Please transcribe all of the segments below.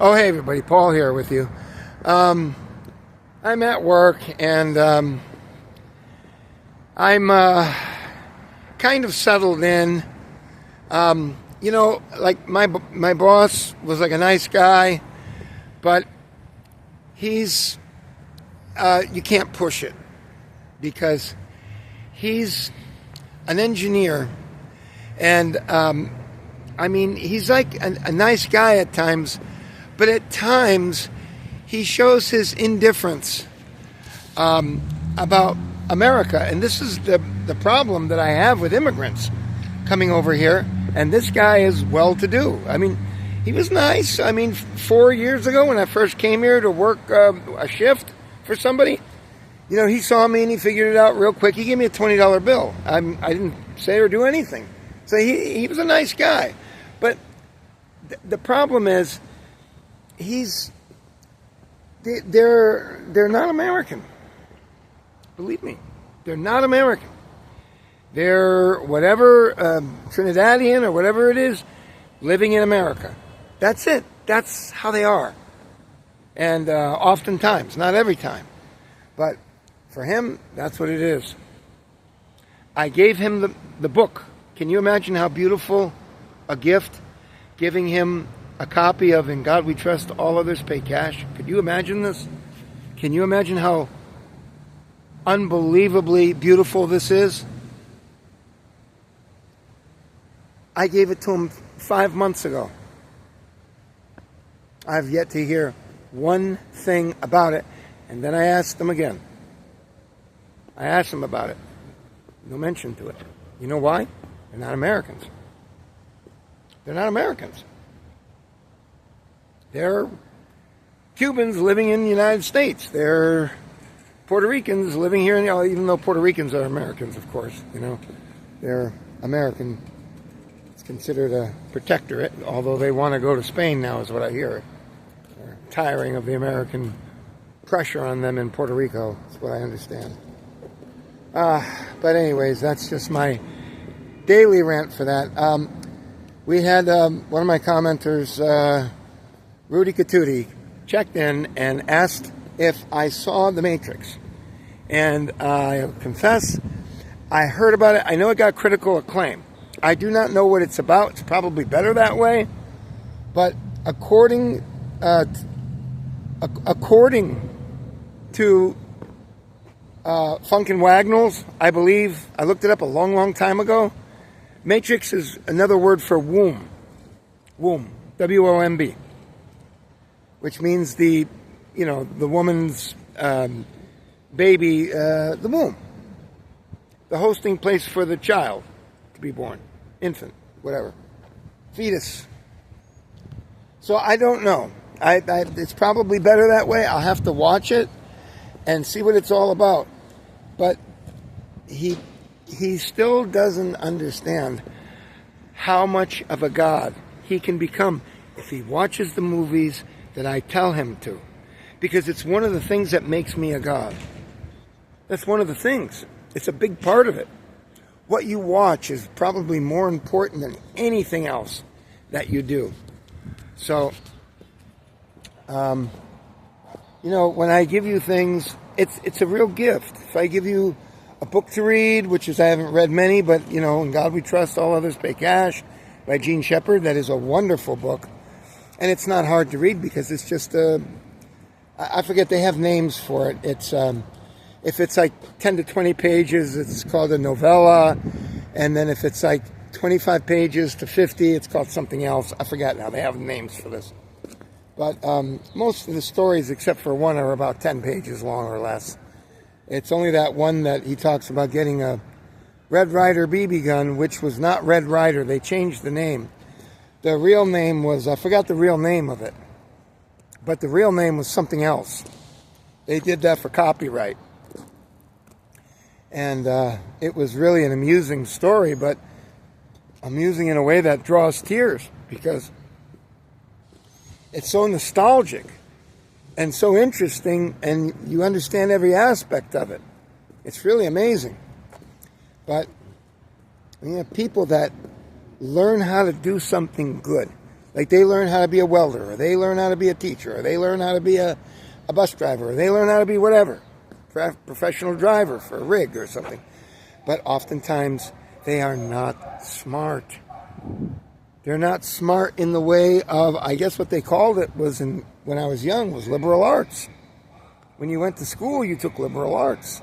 Oh, hey everybody, Paul here with you. I'm at work and I'm kind of settled in. Like my boss was like a nice guy, but he's you can't push it because he's an engineer, and he's like a nice guy at times. But at times, he shows his indifference about America. And this is the problem that I have with immigrants coming over here. And this guy is well-to-do. I mean, he was nice. I mean, 4 years ago when I first came here to work a shift for somebody, he saw me and he figured it out real quick. He gave me a $20 bill. I didn't say or do anything. So he was a nice guy. But the problem is, they're not American. Believe me, they're not American. They're whatever Trinidadian or whatever it is, living in America. That's it. That's how they are. And oftentimes, not every time, but for him, that's what it is. I gave him the book. Can you imagine how beautiful a gift? Giving him a copy of In God We Trust, All Others Pay Cash. Could you imagine this? Can you imagine how unbelievably beautiful this is? I gave it to him 5 months ago. I've yet to hear one thing about it. And then I asked him again. I asked him about it. No mention to it. You know why? They're not Americans. They're not Americans. They're Cubans living in the United States. They're Puerto Ricans living here, even though Puerto Ricans are Americans, of course. They're American. It's considered a protectorate, although they want to go to Spain now, is what I hear. They're tiring of the American pressure on them in Puerto Rico. That's what I understand. But anyways, that's just my daily rant for that. We had one of my commenters, Rudy Katootie, checked in and asked if I saw The Matrix. And I confess, I heard about it. I know it got critical acclaim. I do not know what it's about. It's probably better that way. But according to Funkin' Wagnalls, I believe, I looked it up a long, long time ago, Matrix is another word for womb. Womb. W-O-M-B. Which means the woman's baby, the womb. The hosting place for the child to be born. Infant, whatever. Fetus. So I don't know. It's probably better that way. I'll have to watch it and see what it's all about. But he still doesn't understand how much of a god he can become if he watches the movies that I tell him to. Because it's one of the things that makes me a god. That's one of the things. It's a big part of it. What you watch is probably more important than anything else that you do. So, when I give you things, it's a real gift. If I give you a book to read, which is I haven't read many, but, In God We Trust, All Others Pay Cash, by Gene Shepard, that is a wonderful book. And it's not hard to read because it's just I forget, they have names for it. It's if it's like 10 to 20 pages, it's called a novella. And then if it's like 25 pages to 50, it's called something else. I forget now. They have names for this. But most of the stories, except for one, are about 10 pages long or less. It's only that one that he talks about getting a Red Ryder BB gun, which was not Red Ryder. They changed the name. The real name was, I forgot the real name of it, but the real name was something else. They did that for copyright. And it was really an amusing story, but amusing in a way that draws tears because it's so nostalgic and so interesting, and you understand every aspect of it. It's really amazing. But people that learn how to do something good, Like they learn how to be a welder, or they learn how to be a teacher, or they learn how to be a bus driver, or they learn how to be whatever, professional driver for a rig or something. But oftentimes they are not smart. They're not smart in the way of, I guess what they called it when I was young, was liberal arts. When you went to school, you took liberal arts.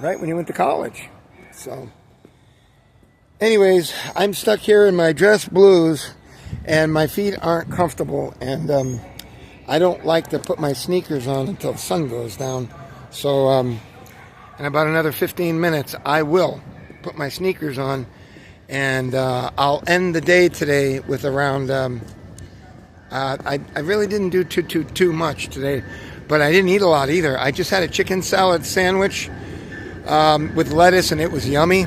Right? When you went to college. So, anyways, I'm stuck here in my dress blues, and my feet aren't comfortable, and I don't like to put my sneakers on until the sun goes down. So, in about another 15 minutes, I will put my sneakers on, and I'll end the day today with around, I really didn't do too much today, but I didn't eat a lot either. I just had a chicken salad sandwich with lettuce, and it was yummy.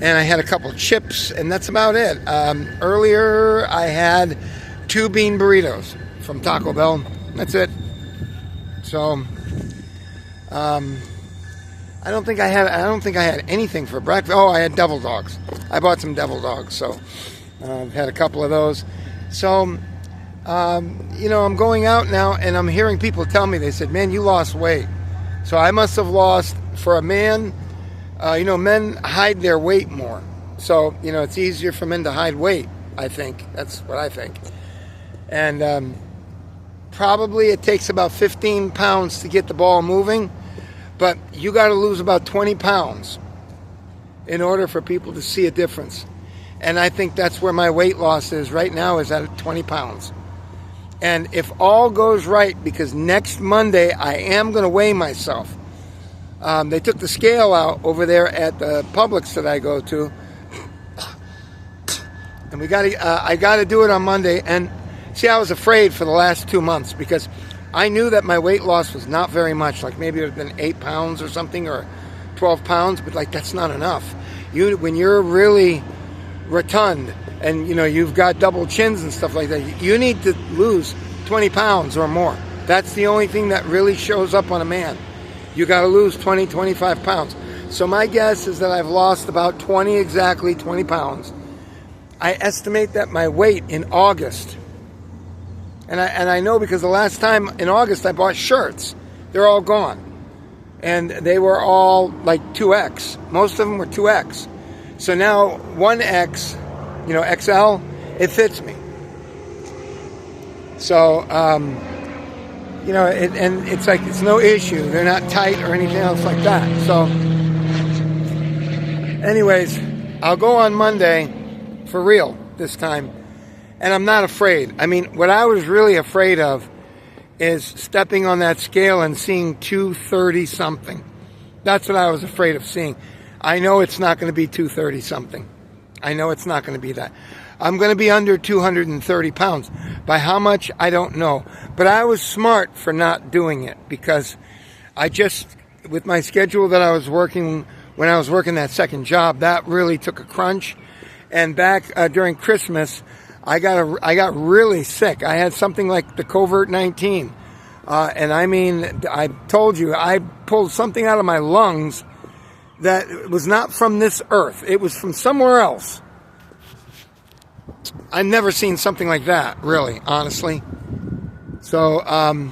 And I had a couple chips, and that's about it. Earlier, I had 2 bean burritos from Taco Bell. That's it. So, I don't think I had anything for breakfast. Oh, I had devil dogs. I bought some devil dogs, so I've had a couple of those. So, I'm going out now, and I'm hearing people tell me, they said, man, you lost weight. So I must have lost, for a man, men hide their weight more. So, it's easier for men to hide weight, I think. That's what I think. And probably it takes about 15 pounds to get the ball moving. But you got to lose about 20 pounds in order for people to see a difference. And I think that's where my weight loss is right now, is at 20 pounds. And if all goes right, because next Monday I am going to weigh myself. They took the scale out over there at the Publix that I go to. And I got to do it on Monday. And see, I was afraid for the last 2 months, because I knew that my weight loss was not very much. Like maybe it would have been 8 pounds or something, or 12 pounds, but like that's not enough. When you're really rotund and you've got double chins and stuff like that, you need to lose 20 pounds or more. That's the only thing that really shows up on a man. You got to lose 20, 25 pounds. So my guess is that I've lost about 20 pounds. I estimate that my weight in August, and I know because the last time in August I bought shirts. They're all gone. And they were all like 2X. Most of them were 2X. So now 1X, XL, it fits me. So, and it's like, it's no issue. They're not tight or anything else like that. So, anyways, I'll go on Monday for real this time. And I'm not afraid. I mean, what I was really afraid of is stepping on that scale and seeing 230 something. That's what I was afraid of seeing. I know it's not going to be 230 something. I know it's not going to be that. I'm going to be under 230 pounds. By how much, I don't know. But I was smart for not doing it, because with my schedule that I was working, when I was working that second job, that really took a crunch. And back during Christmas, I got really sick. I had something like the COVID-19. And I mean, I told you, I pulled something out of my lungs that was not from this earth. It was from somewhere else. I've never seen something like that, really, honestly. So, I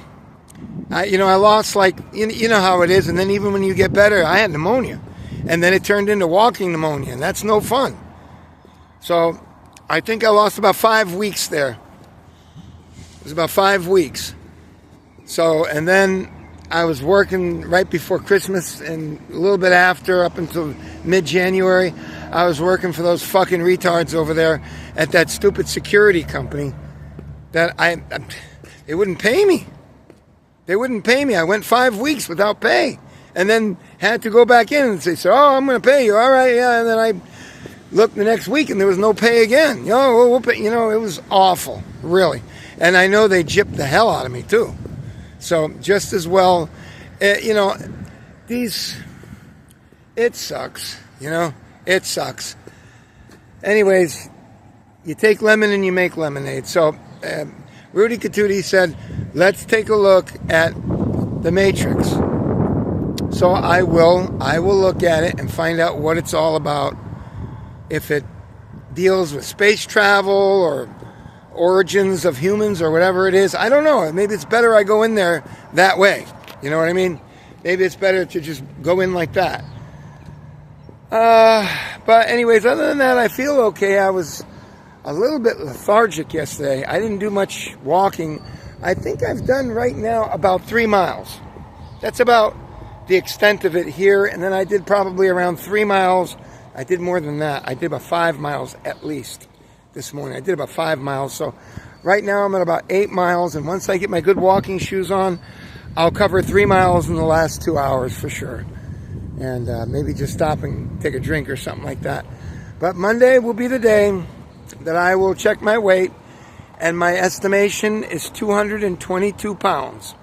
lost, like, you know how it is. And then even when you get better, I had pneumonia. And then it turned into walking pneumonia, and that's no fun. So, I think I lost about 5 weeks there. It was about 5 weeks. So, and then I was working right before Christmas and a little bit after, up until mid-January. I was working for those fucking retards over there at that stupid security company that they wouldn't pay me. They wouldn't pay me. I went 5 weeks without pay, and then had to go back in and say, so, I'm going to pay you. All right, yeah. And then I looked the next week and there was no pay again. We'll pay. It was awful, really. And I know they gypped the hell out of me too. So just as well, it sucks, it sucks. Anyways, you take lemon and you make lemonade. So Rudy Catuti said, let's take a look at The Matrix. So I will look at it and find out what it's all about. If it deals with space travel or origins of humans or whatever it is. I don't know. Maybe it's better I go in there that way. You know what I mean? Maybe it's better to just go in like that. But anyways, other than that, I feel okay. I was a little bit lethargic yesterday. I didn't do much walking. I think I've done right now about 3 miles. That's about the extent of it here. And then I did probably around 3 miles. I did more than that. I did about 5 miles at least this morning. I did about 5 miles. So right now I'm at about 8 miles. And once I get my good walking shoes on, I'll cover 3 miles in the last 2 hours for sure. And maybe just stop and take a drink or something like that. But Monday will be the day that I will check my weight. And my estimation is 222 pounds.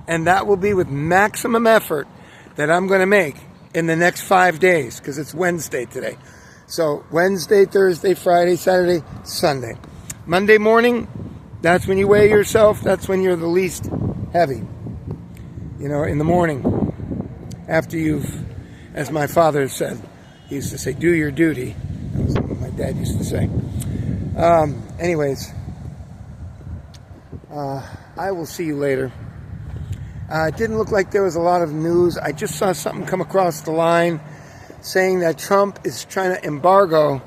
And that will be with maximum effort that I'm going to make in the next 5 days, because it's Wednesday today. So Wednesday, Thursday, Friday, Saturday, Sunday. Monday morning, that's when you weigh yourself. That's when you're the least heavy. You know, in the morning, after you've, as my father said, he used to say, do your duty. That was what my dad used to say. Anyways, I will see you later. It didn't look like there was a lot of news. I just saw something come across the line saying that Trump is trying to embargo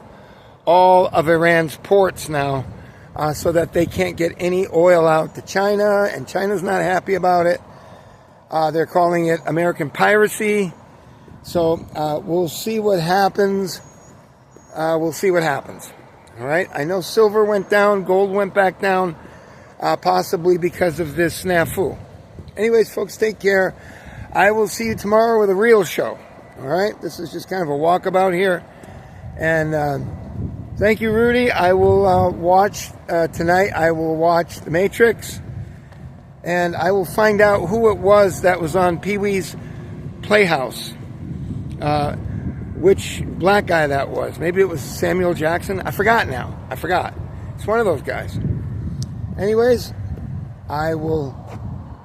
all of Iran's ports now so that they can't get any oil out to China, and China's not happy about it. They're calling it American piracy. So we'll see what happens. We'll see what happens. All right. I know silver went down, gold went back down, possibly because of this snafu. Anyways, folks, take care. I will see you tomorrow with a real show. All right? This is just kind of a walkabout here. And thank you, Rudy. I will watch tonight. I will watch The Matrix. And I will find out who it was that was on Pee-wee's Playhouse. Which black guy that was. Maybe it was Samuel Jackson. I forgot now. I forgot. It's one of those guys. Anyways, I will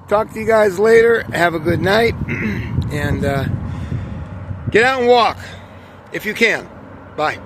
talk to you guys later. Have a good night. And get out and walk if you can. Bye.